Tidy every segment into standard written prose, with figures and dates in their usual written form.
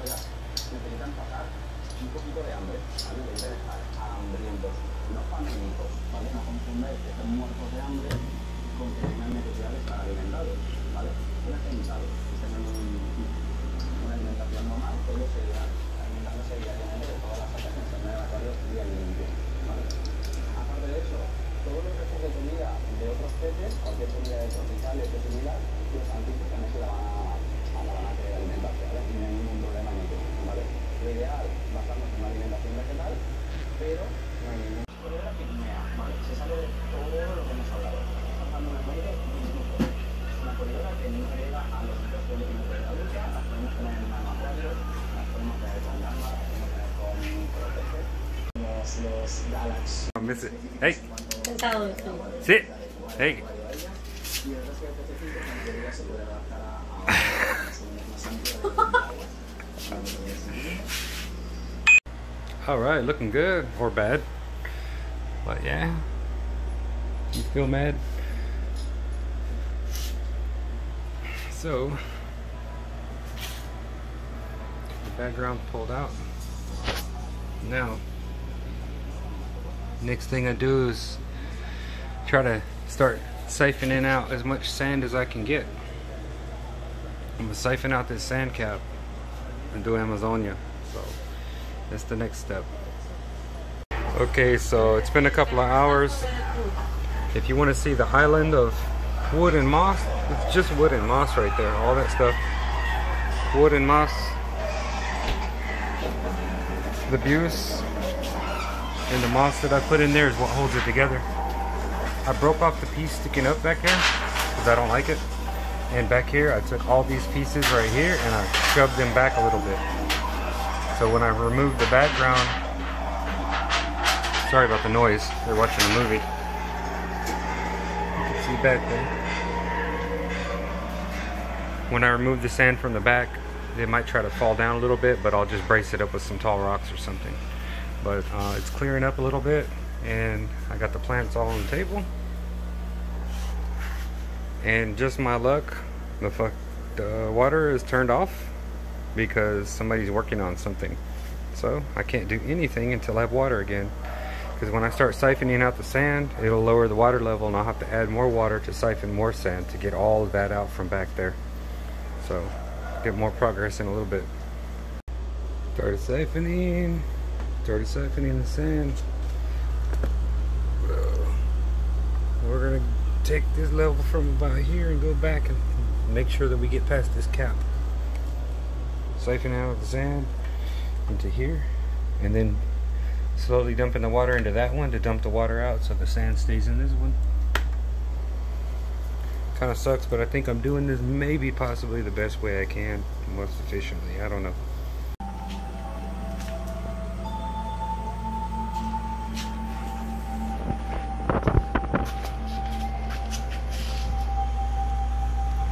largas, necesitan pasar un poquito de hambre, ¿vale? Deben estar hambrientos, no famélicos, ¿vale? No confundáis que estén muertos de hambre con que tengan necesidad de estar alimentados, ¿vale? Una sentado, que tengan una alimentación normal, todo sería alimentándose diariamente de todas las altas que se en el acuario día y limpio, ¿vale? Aparte de eso, todos los restos de comida de otros peces, cualquier comida de tropicales o similar, los antiques también se la van a querer alimentarse, ¿vale? Y no hay ningún problema en ello, ¿vale? Lo ideal, basarnos en una alimentación vegetal, pero no hay ningún problema que ¿vale? Se sale de todo lo que hemos hablado. Estamos dando una fuente incluso. Es una corredora que no agrega a los 2 kilómetros de la ducha, las podemos tener en nanoacuarios, las podemos tener con gamba, las podemos tener con micropeces. Los Galax. Hey. Sentado de frío. Sí. Hey. Y el resto de pececitos, en teoría, se puede adaptar a All right, looking good or bad, but yeah. You feel mad? So the background pulled out. Now, next thing I do is try to start siphoning out as much sand as I can get. I'm gonna siphon out this sand cap and do Amazonia. So that's the next step. Okay, so it's been a couple of hours. If you want to see the island of wood and moss, it's just wood and moss right there. All that stuff, wood and moss. The buse and the moss that I put in there is what holds it together. I broke off the piece sticking up back here because I don't like it. And back here, I took all these pieces right here and I shoved them back a little bit. So when I removed the background, sorry about the noise, they're watching a movie. You can see back there. When I remove the sand from the back, it might try to fall down a little bit, but I'll just brace it up with some tall rocks or something. But it's clearing up a little bit, and I got the plants all on the table. And just my luck, the water is turned off because somebody's working on something. So I can't do anything until I have water again. Because when I start siphoning out the sand, it'll lower the water level and I'll have to add more water to siphon more sand to get all of that out from back there. So get more progress in a little bit. Started siphoning the sand. We're gonna take this level from about here and go back and make sure that we get past this cap. Siphon out the sand into here and then slowly dumping the water into that one to dump the water out so the sand stays in this one. Kind of sucks, but I think I'm doing this maybe possibly the best way I can, most efficiently. I don't know.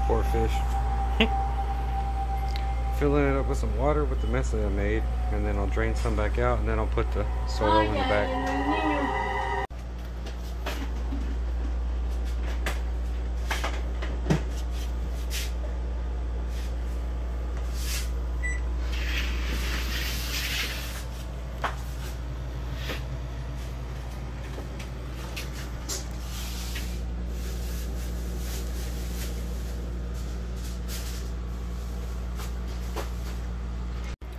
Poor fish. Filling it up with some water with the mess that I made, and then I'll drain some back out, and then I'll put the soil in the back.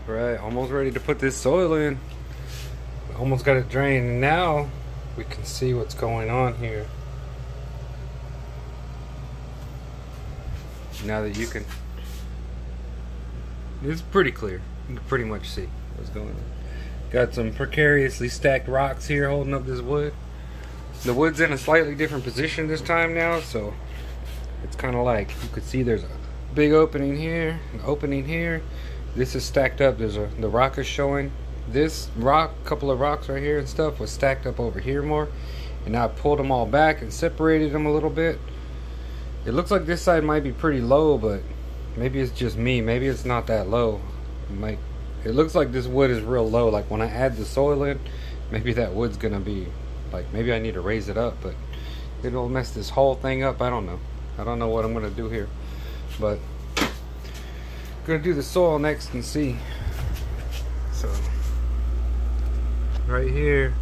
Right, almost ready to put this soil in. Almost got it drained, and now we can see what's going on here. Now that you can, it's pretty clear. You can pretty much see what's going on. Got some precariously stacked rocks here holding up this wood. The wood's in a slightly different position this time now, so it's kind of like you could see there's a big opening here, an opening here. This is stacked up. The rock is showing. This rock, couple of rocks right here and stuff, was stacked up over here more, and now I pulled them all back and separated them a little bit. It looks like this side might be pretty low, but maybe it's just me. Maybe it's not that low. It looks like this wood is real low. Like when I add the soil in, maybe that wood's gonna be like, maybe I need to raise it up, but it'll mess this whole thing up. I don't know what I'm gonna do here, but gonna do the soil next and see. So right here,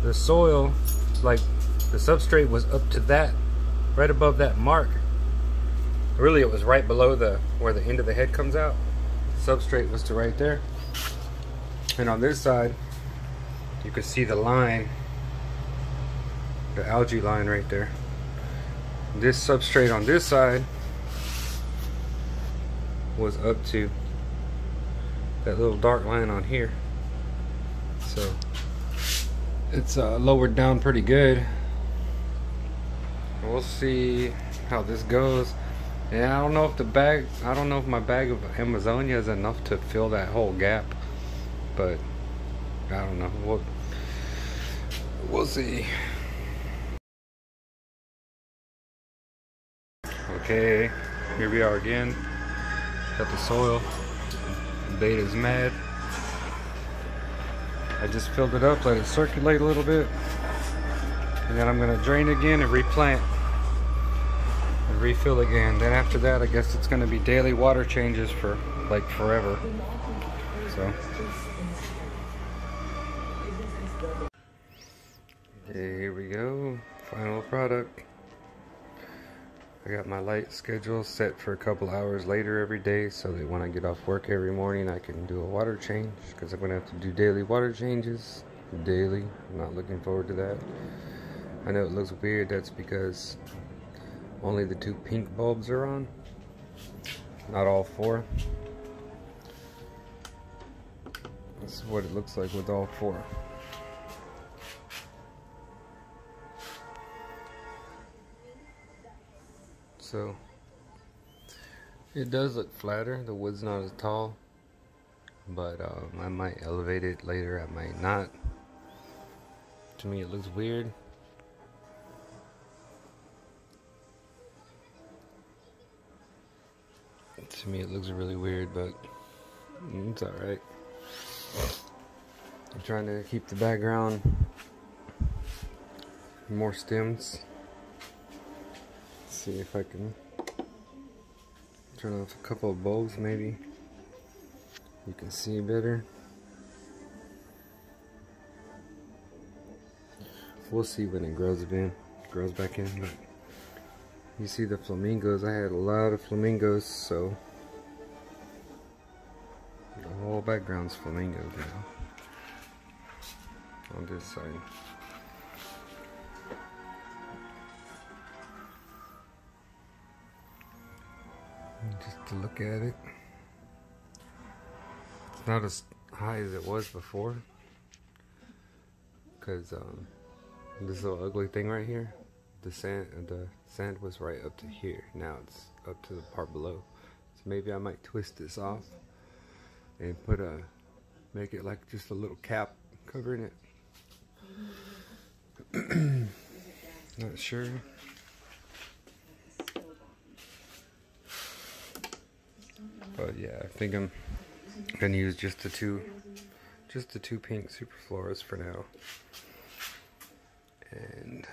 the soil, like the substrate was up to that, right above that mark. Really, it was right below the where the end of the head comes out. Substrate was to right there. And on this side, you can see the line, the algae line right there. This substrate on this side was up to that little dark line on here. So it's lowered down pretty good. We'll see how this goes. And I don't know if my bag of Amazonia is enough to fill that whole gap, but I don't know. We'll see. Okay, here we are again. Got the soil. Beta's mad. I just filled it up, let it circulate a little bit, and then I'm gonna drain again and replant and refill again. Then after that, I guess it's gonna be daily water changes for like forever. So okay, here we go. Final product. I got my light schedule set for a couple hours later every day, so that when I get off work every morning I can do a water change, because I'm going to have to do daily water changes. Daily. I'm not looking forward to that. I know it looks weird. That's because only the 2 pink bulbs are on, not all 4. This is what it looks like with all 4. So it does look flatter. The wood's not as tall, but I might elevate it later. I might not. To me, it looks weird. To me, it looks really weird, but it's all right. I'm trying to keep the background more stems. See if I can turn off a couple of bulbs, maybe you can see better. We'll see when it grows back in. But you see the flamingos, I had a lot of flamingos, so the whole background's flamingos now on this side. Just to look at it, it's not as high as it was before, because this little ugly thing right here, the sand was right up to here. Now it's up to the part below. So maybe I might twist this off and make it like just a little cap covering it. Not sure. But yeah, I think I'm gonna use just the two pink Superfloras for now. And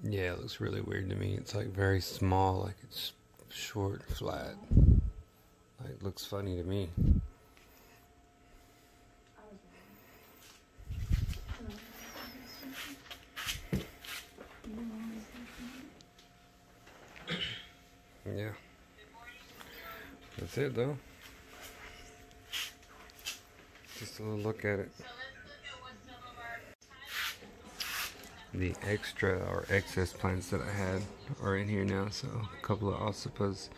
yeah, it looks really weird to me. It's like very small, like it's short, flat. Like, it looks funny to me. Yeah, that's it though. Just a little look at it. The extra or excess plants that I had are in here now. So a couple of ossipas,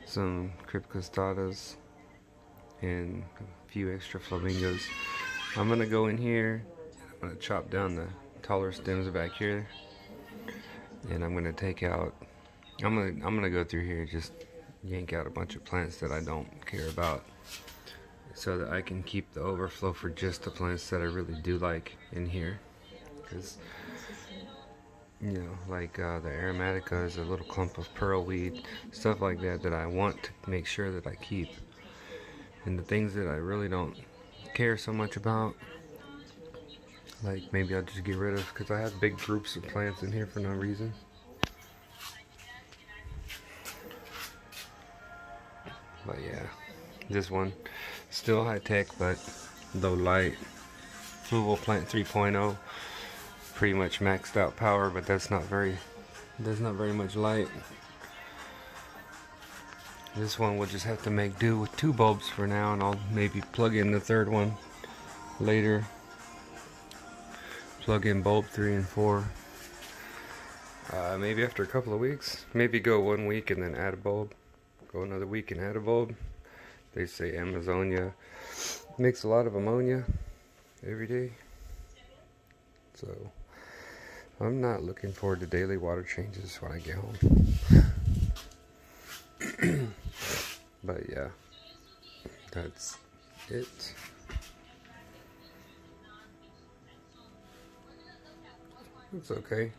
some cryptocostatas, and a few extra flamingos. I'm gonna go in here. I'm gonna chop down the taller stems back here, and I'm gonna take out. I'm gonna go through here, just yank out a bunch of plants that I don't care about, so that I can keep the overflow for just the plants that I really do like in here. Because, you know, like the aromatica is a little clump of pearlweed, stuff like that that I want to make sure that I keep. And the things that I really don't care so much about, like maybe I'll just get rid of, because I have big groups of plants in here for no reason. But yeah, this one still high tech, but low light. Fluval Plant 3.0, pretty much maxed out power, but there's not very much light. This one will just have to make do with 2 bulbs for now, and I'll maybe plug in the 3rd one later. Plug in bulb 3 and 4. Maybe after a couple of weeks. Maybe go 1 week and then add a bulb. Go another week and add a bulb. They say Amazonia makes a lot of ammonia every day. So I'm not looking forward to daily water changes when I get home. But yeah, that's it. Looks okay.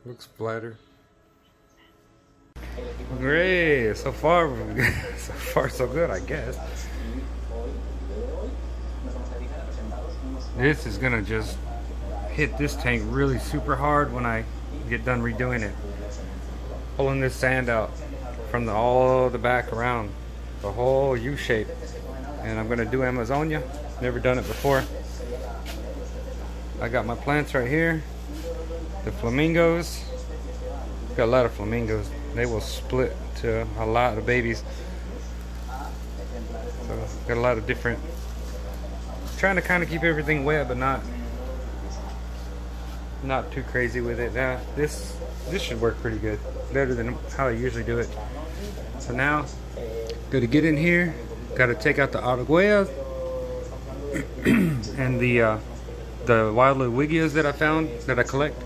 Looks flatter. Great. So far so good, I guess. This is gonna just hit this tank really super hard when I get done redoing it. Pulling this sand out from all the back around, the whole U shape. And I'm gonna do Amazonia. Never done it before. I got my plants right here. The flamingos. Got a lot of flamingos. They will split to a lot of babies. So got a lot of different. Trying to kind of keep everything wet, but not too crazy with it. Now this should work pretty good, better than how I usually do it. So now, got to get in here. Got to take out the Araguaia and the wild Ludwigias that I found that I collect.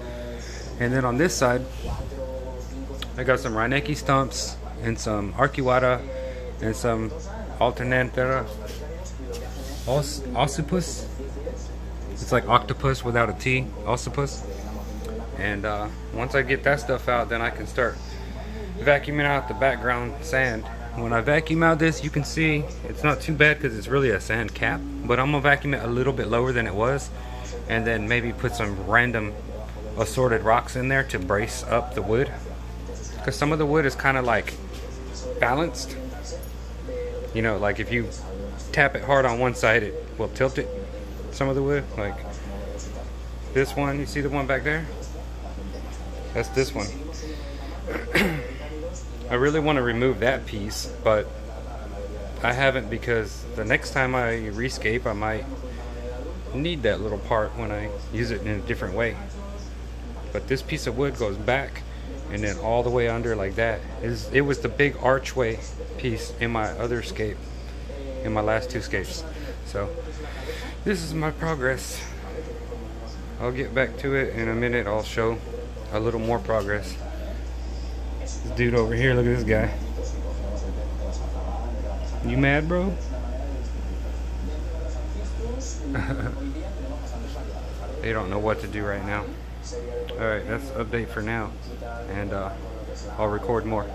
And then on this side, I got some Reinecke stumps and some Arcuata and some Alternanthera ossipus. It's like octopus without a T, ossipus. And once I get that stuff out, then I can start vacuuming out the background sand. When I vacuum out this, you can see it's not too bad because it's really a sand cap, but I'm gonna vacuum it a little bit lower than it was, and then maybe put some random assorted rocks in there to brace up the wood, because some of the wood is kind of like balanced, you know, like if you tap it hard on one side it will tilt it. Some of the wood, like this one, you see the one back there, that's this one. I really want to remove that piece, but I haven't, because the next time I rescape I might need that little part when I use it in a different way. But this piece of wood goes back and then all the way under like that. It was the big archway piece in my other scape, in my last 2 scapes. So this is my progress. I'll get back to it in a minute. I'll show a little more progress. This dude over here, look at this guy. You mad, bro? They don't know what to do right now. Alright, that's update for now. And I'll record more.